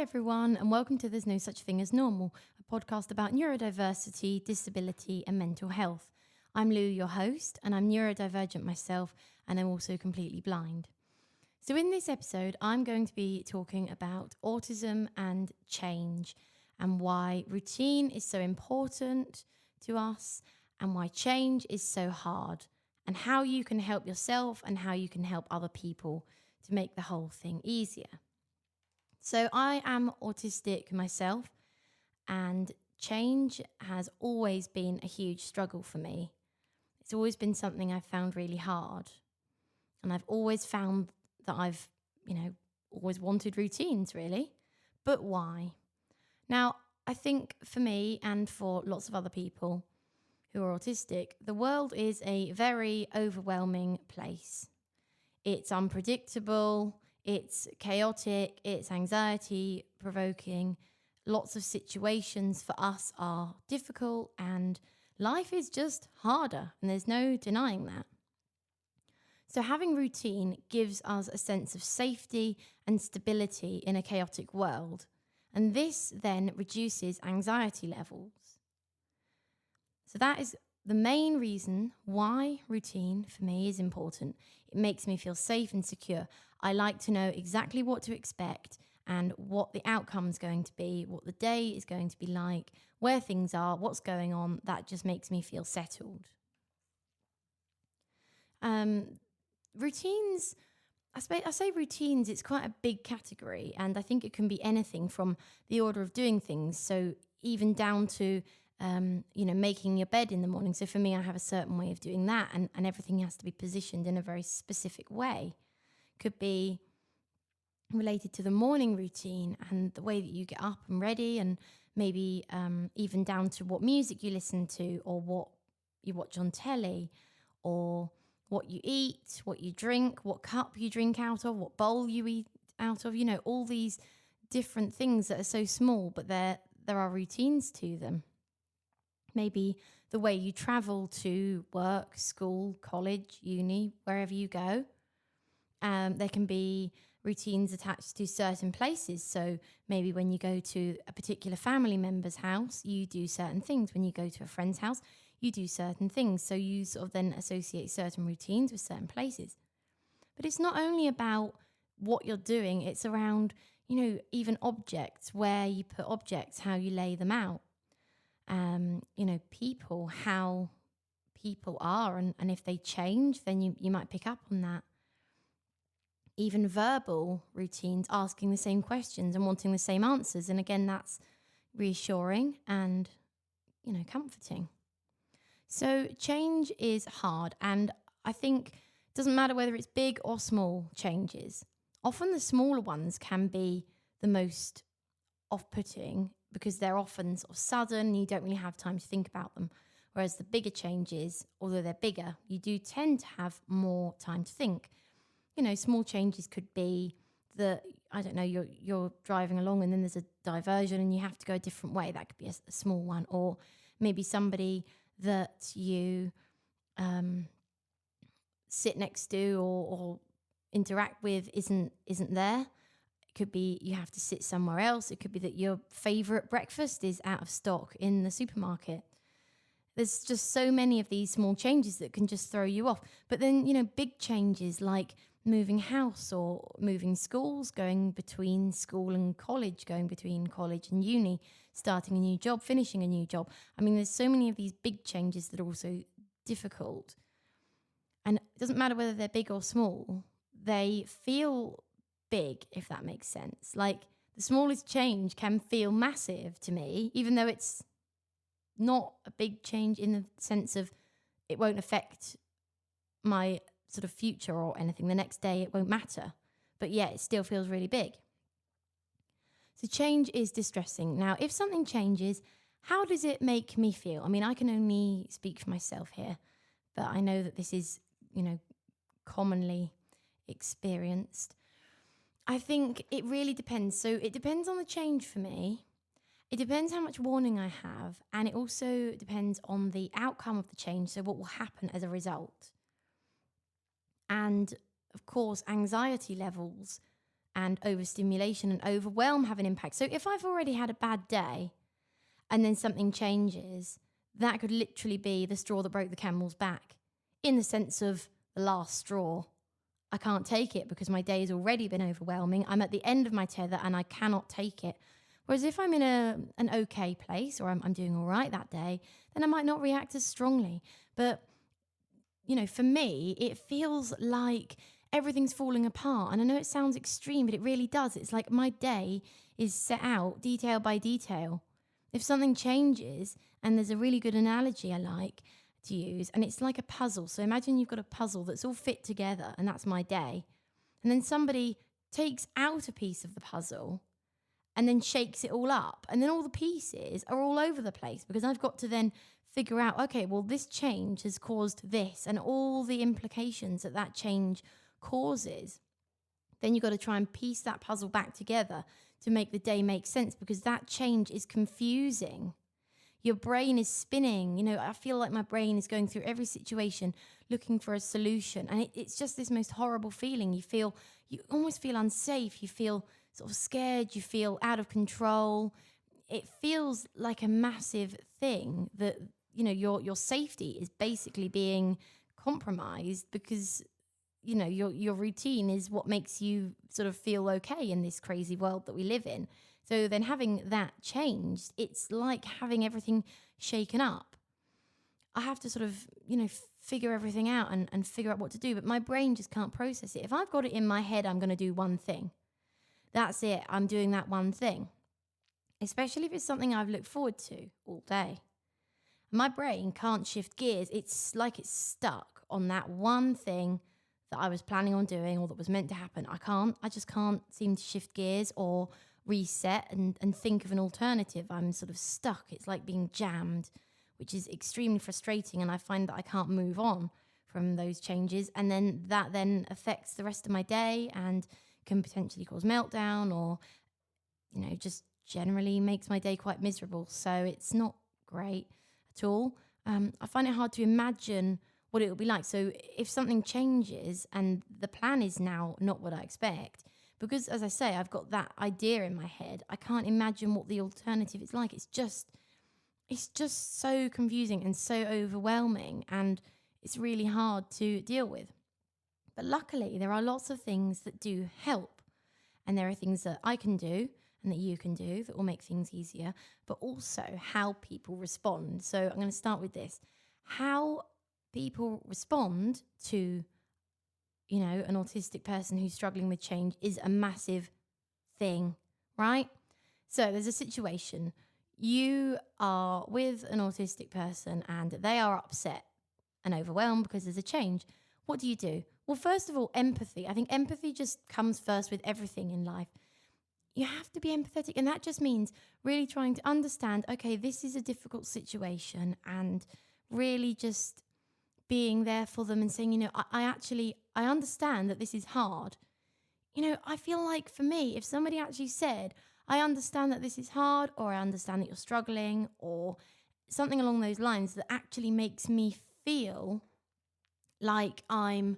Hi everyone, and welcome to There's No Such Thing as Normal, a podcast about neurodiversity, disability and mental health. I'm Lou, your host, and I'm neurodivergent myself, and I'm also completely blind. So in this episode, I'm going to be talking about autism and change, and why routine is so important to us, and why change is so hard, and how you can help yourself and how you can help other people to make the whole thing easier. So I am autistic myself, and change has always been a huge struggle for me. It's always been something I've found really hard. And I've always found that I've, always wanted routines really. But why? Now, I think for me and for lots of other people who are autistic, the world is a very overwhelming place. It's unpredictable. It's chaotic, it's anxiety provoking. Lots of situations for us are difficult and life is just harder, and there's no denying that. So having routine gives us a sense of safety and stability in a chaotic world, and this then reduces anxiety levels. So that is the main reason why routine for me is important. It makes me feel safe and secure. I like to know exactly what to expect and what the outcome is going to be, what the day is going to be like, where things are, what's going on. That just makes me feel settled. Routines, I say routines, it's quite a big category, and I think it can be anything from the order of doing things. So even down to making your bed in the morning. So for me, I have a certain way of doing that, and everything has to be positioned in a very specific way. Could be related to the morning routine and the way that you get up and ready, and maybe even down to what music you listen to, or what you watch on telly, or what you eat, what you drink, what cup you drink out of, what bowl you eat out of, all these different things that are so small, but there are routines to them. Maybe the way you travel to work, school, college, uni, wherever you go. There can be routines attached to certain places. So maybe when you go to a particular family member's house, you do certain things. When you go to a friend's house, you do certain things. So you sort of then associate certain routines with certain places. But it's not only about what you're doing. It's around, even objects, where you put objects, how you lay them out. People, how people are, and if they change, then you might pick up on that. Even verbal routines, asking the same questions and wanting the same answers. And again, that's reassuring and, comforting. So change is hard. And I think it doesn't matter whether it's big or small changes. Often the smaller ones can be the most off-putting, because they're often sort of sudden, you don't really have time to think about them. Whereas the bigger changes, although they're bigger, you do tend to have more time to think. Small changes could be that, I don't know, you're driving along and then there's a diversion and you have to go a different way. That could be a small one. Or maybe somebody that you sit next to or interact with isn't there. It could be you have to sit somewhere else. It could be that your favorite breakfast is out of stock in the supermarket. There's just so many of these small changes that can just throw you off. But then, big changes like moving house or moving schools, going between school and college, going between college and uni, starting a new job, finishing a new job. I mean, there's so many of these big changes that are also difficult. And it doesn't matter whether they're big or small, they feel big, if that makes sense. Like the smallest change can feel massive to me, even though it's not a big change in the sense of it won't affect my sort of future or anything. The next day it won't matter, but yeah, it still feels really big. So change is distressing. Now, if something changes, how does it make me feel? I mean, I can only speak for myself here, but I know that this is, commonly experienced. I think it really depends. So it depends on the change for me. It depends how much warning I have, and it also depends on the outcome of the change, so what will happen as a result. And of course, anxiety levels and overstimulation and overwhelm have an impact. So if I've already had a bad day and then something changes, that could literally be the straw that broke the camel's back, in the sense of the last straw. I can't take it because my day has already been overwhelming. I'm at the end of my tether and I cannot take it. Whereas if I'm in an okay place, or I'm doing all right that day, then I might not react as strongly. But, for me, it feels like everything's falling apart. And I know it sounds extreme, but it really does. It's like my day is set out detail by detail. If something changes, and there's a really good analogy I like to use, and it's like a puzzle. So imagine you've got a puzzle that's all fit together, and that's my day. And then somebody takes out a piece of the puzzle and then shakes it all up. And then all the pieces are all over the place, because I've got to then figure out, okay, well, this change has caused this and all the implications that change causes. Then you've got to try and piece that puzzle back together to make the day make sense, because that change is confusing. Your brain is spinning. I feel like my brain is going through every situation looking for a solution. And it's just this most horrible feeling. You almost feel unsafe. You feel sort of scared. You feel out of control. It feels like a massive thing that, your safety is basically being compromised, because, your routine is what makes you sort of feel okay in this crazy world that we live in. So then having that changed, it's like having everything shaken up. I have to sort of, figure everything out and figure out what to do. But my brain just can't process it. If I've got it in my head, I'm going to do one thing. That's it. I'm doing that one thing. Especially if it's something I've looked forward to all day. My brain can't shift gears. It's like it's stuck on that one thing that I was planning on doing or that was meant to happen. I just can't seem to shift gears or reset and think of an alternative. I'm sort of stuck. It's like being jammed, which is extremely frustrating. And I find that I can't move on from those changes. And then that then affects the rest of my day and can potentially cause meltdown, or, just generally makes my day quite miserable. So it's not great at all. I find it hard to imagine what it will be like. So if something changes and the plan is now not what I expect, because, as I say, I've got that idea in my head, I can't imagine what the alternative is like. It's just so confusing and so overwhelming, and it's really hard to deal with. But luckily, there are lots of things that do help, and there are things that I can do and that you can do that will make things easier, but also how people respond. So I'm going to start with this. How people respond to an autistic person who's struggling with change is a massive thing, right? So there's a situation. You are with an autistic person and they are upset and overwhelmed because there's a change. What do you do? Well, first of all, empathy. I think empathy just comes first with everything in life. You have to be empathetic, and that just means really trying to understand, okay, this is a difficult situation, and really just being there for them and saying, I understand that this is hard. I feel like for me, if somebody actually said, I understand that this is hard, or I understand that you're struggling, or something along those lines that actually makes me feel like I'm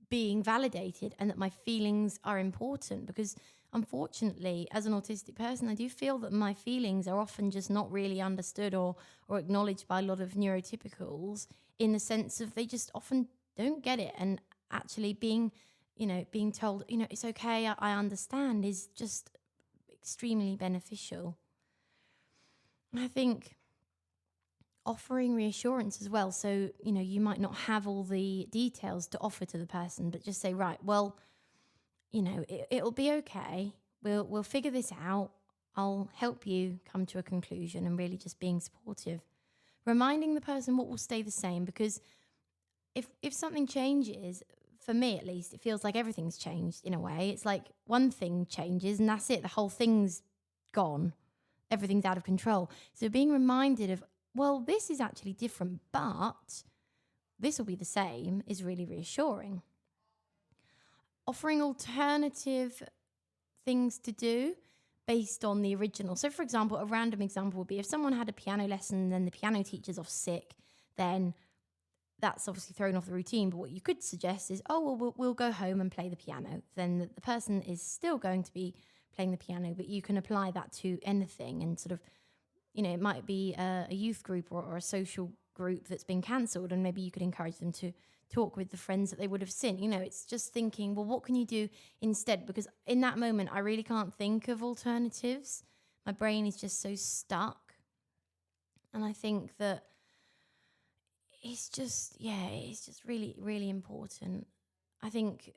being validated and that my feelings are important. Because unfortunately, as an autistic person, I do feel that my feelings are often just not really understood or acknowledged by a lot of neurotypicals, in the sense of they just often don't get it. And actually being told, it's okay, I understand, is just extremely beneficial. And I think offering reassurance as well. So, you might not have all the details to offer to the person, but just say, right, well, it'll be okay. We'll figure this out. I'll help you come to a conclusion, and really just being supportive. Reminding the person what will stay the same, because if something changes, for me at least, it feels like everything's changed in a way. It's like one thing changes and that's it. The whole thing's gone. Everything's out of control. So being reminded of, well, this is actually different, but this will be the same, is really reassuring. Offering alternative things to do based on the original. So, for example, a random example would be if someone had a piano lesson and then the piano teacher's off sick, then that's obviously thrown off the routine. But what you could suggest is, oh, well, we'll go home and play the piano. Then the person is still going to be playing the piano, but you can apply that to anything and sort of, it might be a youth group or a social group that's been cancelled, and maybe you could encourage them to talk with the friends that they would have seen. It's just thinking, well, what can you do instead? Because in that moment, I really can't think of alternatives. My brain is just so stuck. And I think that it's just really, really important. I think,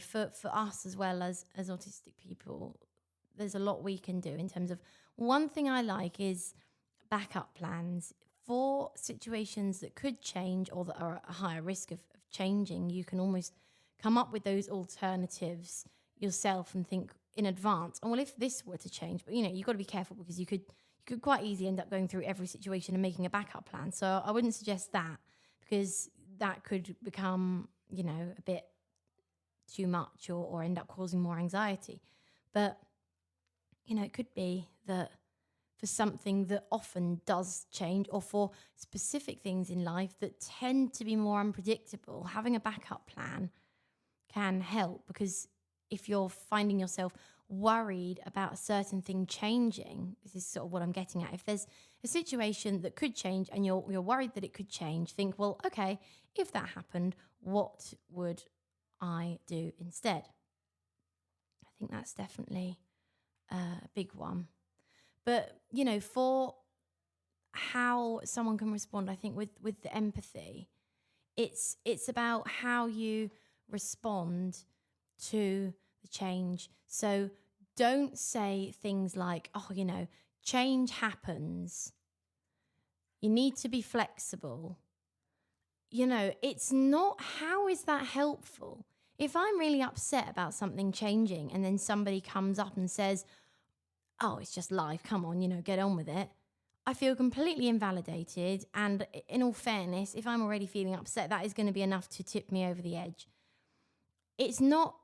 for us as well as autistic people, there's a lot we can do in terms of, one thing I like is backup plans for situations that could change or that are at a higher risk of changing. You can almost come up with those alternatives yourself and think in advance. And well, if this were to change, but you've got to be careful, because you could quite easily end up going through every situation and making a backup plan. So I wouldn't suggest that, because that could become, a bit too much or end up causing more anxiety. But, it could be that for something that often does change, or for specific things in life that tend to be more unpredictable, having a backup plan can help. Because if you're finding yourself worried about a certain thing changing, this is sort of what I'm getting at. If there's a situation that could change and you're worried that it could change, think, well, okay, if that happened, what would I do instead? I think that's definitely a big one. But, for how someone can respond, I think with the empathy, it's about how you respond to the change. So don't say things like, oh, change happens. You need to be flexible. It's not, how is that helpful? If I'm really upset about something changing and then somebody comes up and says, oh, it's just life, come on, get on with it, I feel completely invalidated. And in all fairness, if I'm already feeling upset, that is going to be enough to tip me over the edge. It's not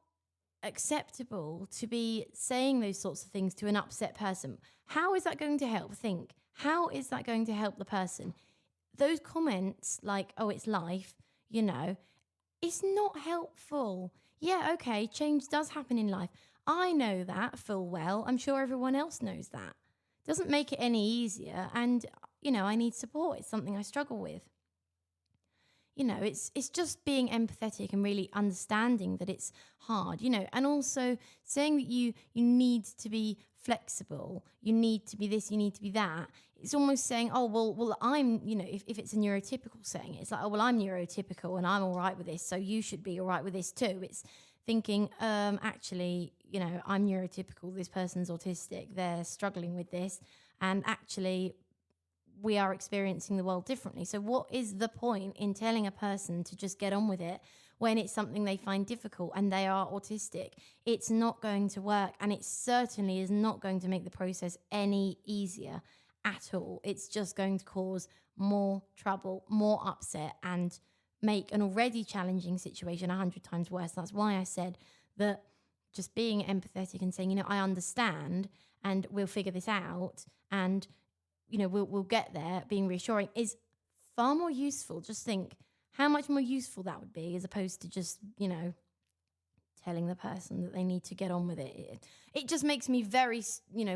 acceptable to be saying those sorts of things to an upset person. How is that going to help? Think, how is that going to help the person? Those comments like, oh, it's life, it's not helpful. Yeah, okay, change does happen in life. I know that full well. I'm sure everyone else knows that. Doesn't make it any easier. And, I need support. It's something I struggle with. It's just being empathetic and really understanding that it's hard, and also saying that you need to be flexible. You need to be this, you need to be that. It's almost saying, oh, well, I'm, if it's a neurotypical saying, it's like, oh, well, I'm neurotypical and I'm all right with this, so you should be all right with this too. It's thinking, actually, I'm neurotypical, this person's autistic, they're struggling with this, and actually we are experiencing the world differently. So what is the point in telling a person to just get on with it when it's something they find difficult and they are autistic? It's not going to work, and it certainly is not going to make the process any easier at all. It's just going to cause more trouble, more upset, and make an already challenging situation 100 times worse. That's why I said that just being empathetic and saying, I understand and we'll figure this out, and we'll get there, being reassuring, is far more useful. Just think how much more useful that would be, as opposed to just, telling the person that they need to get on with it. It just makes me very,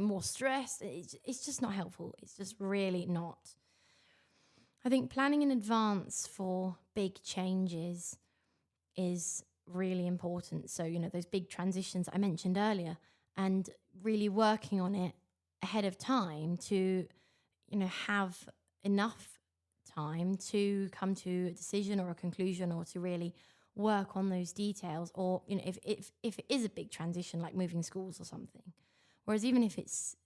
more stressed. It's just not helpful. It's just really not. I think planning in advance for big changes is really important. So, those big transitions I mentioned earlier, and really working on it ahead of time to, have enough time to come to a decision or a conclusion, or to really work on those details. Or, if it is a big transition like moving schools or something, whereas even if it's,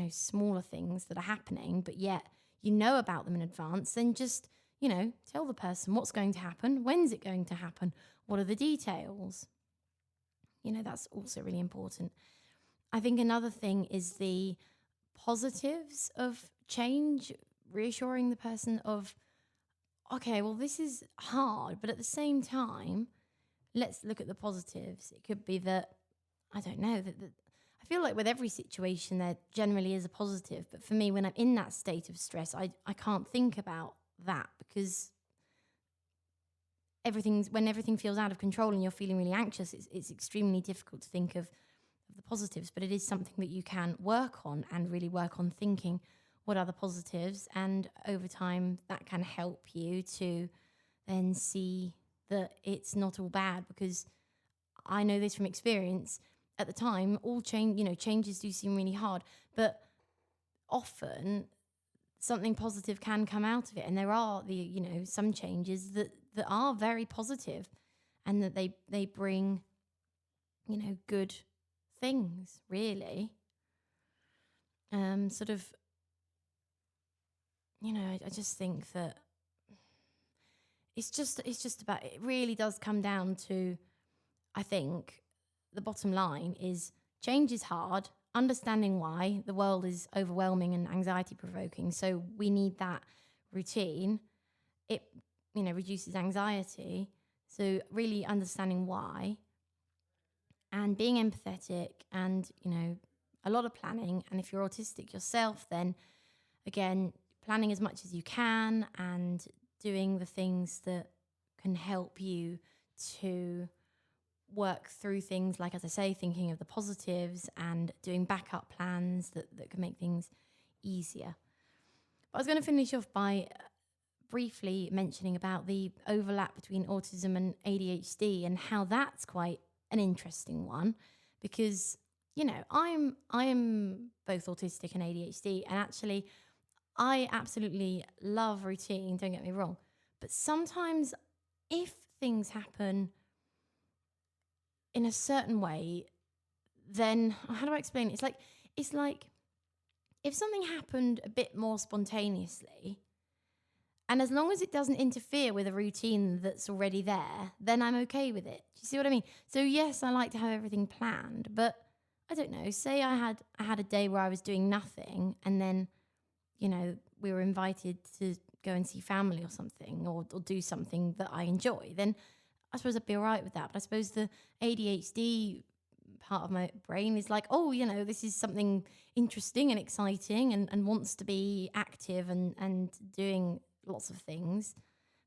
smaller things that are happening, but yet about them in advance, then just, tell the person what's going to happen, when's it going to happen, what are the details. That's also really important. I think another thing is the positives of change, reassuring the person of, okay, well, this is hard, but at the same time, let's look at the positives. It could be that, I don't know, that I feel like with every situation there generally is a positive, but for me, when I'm in that state of stress, I can't think about that, because when everything feels out of control and you're feeling really anxious, it's extremely difficult to think of the positives, but it is something that you can work on and really work on thinking what are the positives, and over time that can help you to then see that it's not all bad, because I know this from experience. At the time, all changes do seem really hard, but often something positive can come out of it, and there are some changes that are very positive, and that they bring good things, really. Sort of, I just think that it's just about, it really does come down to, I think the bottom line is, change is hard. Understanding why the world is overwhelming and anxiety provoking, so we need that routine. It reduces anxiety, so really understanding why, and being empathetic, and a lot of planning. And if you're autistic yourself, then again, planning as much as you can and doing the things that can help you to work through things, like, as I say, thinking of the positives and doing backup plans that can make things easier. But I was going to finish off by briefly mentioning about the overlap between autism and ADHD, and how that's quite an interesting one, because I am both autistic and ADHD, and actually I absolutely love routine, don't get me wrong, but sometimes if things happen in a certain way, then how do I explain it? It's like if something happened a bit more spontaneously, and as long as it doesn't interfere with a routine that's already there, then I'm okay with it. Do you see what I mean? So yes, I like to have everything planned, but I don't know, say I had a day where I was doing nothing, and then we were invited to go and see family or something, or do something that I enjoy, then I suppose I'd be all right with that. But I suppose the ADHD part of my brain is like, oh, this is something interesting and exciting, and wants to be active and doing lots of things.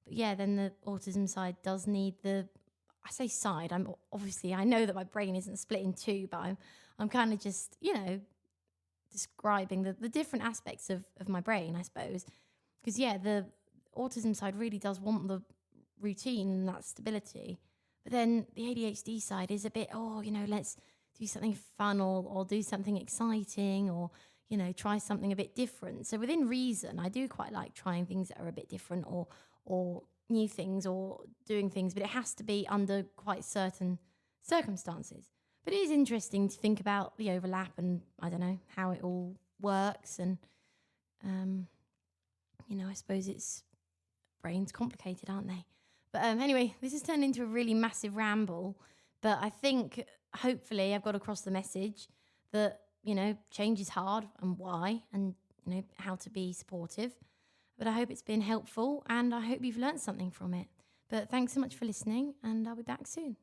But yeah, then the autism side does need I say side, I know that my brain isn't split in two, but I'm kind of just, describing the different aspects of my brain, I suppose. Because yeah, the autism side really does want the routine and that stability, but then the ADHD side is a bit, let's do something fun, or do something exciting, or try something a bit different. So within reason, I do quite like trying things that are a bit different, or new things, or doing things, but it has to be under quite certain circumstances. But it is interesting to think about the overlap, and I don't know how it all works, and I suppose it's brains complicated, aren't they? But anyway, this has turned into a really massive ramble, but I think hopefully I've got across the message that change is hard, and why, and how to be supportive. But I hope it's been helpful, and I hope you've learned something from it. But thanks so much for listening, and I'll be back soon.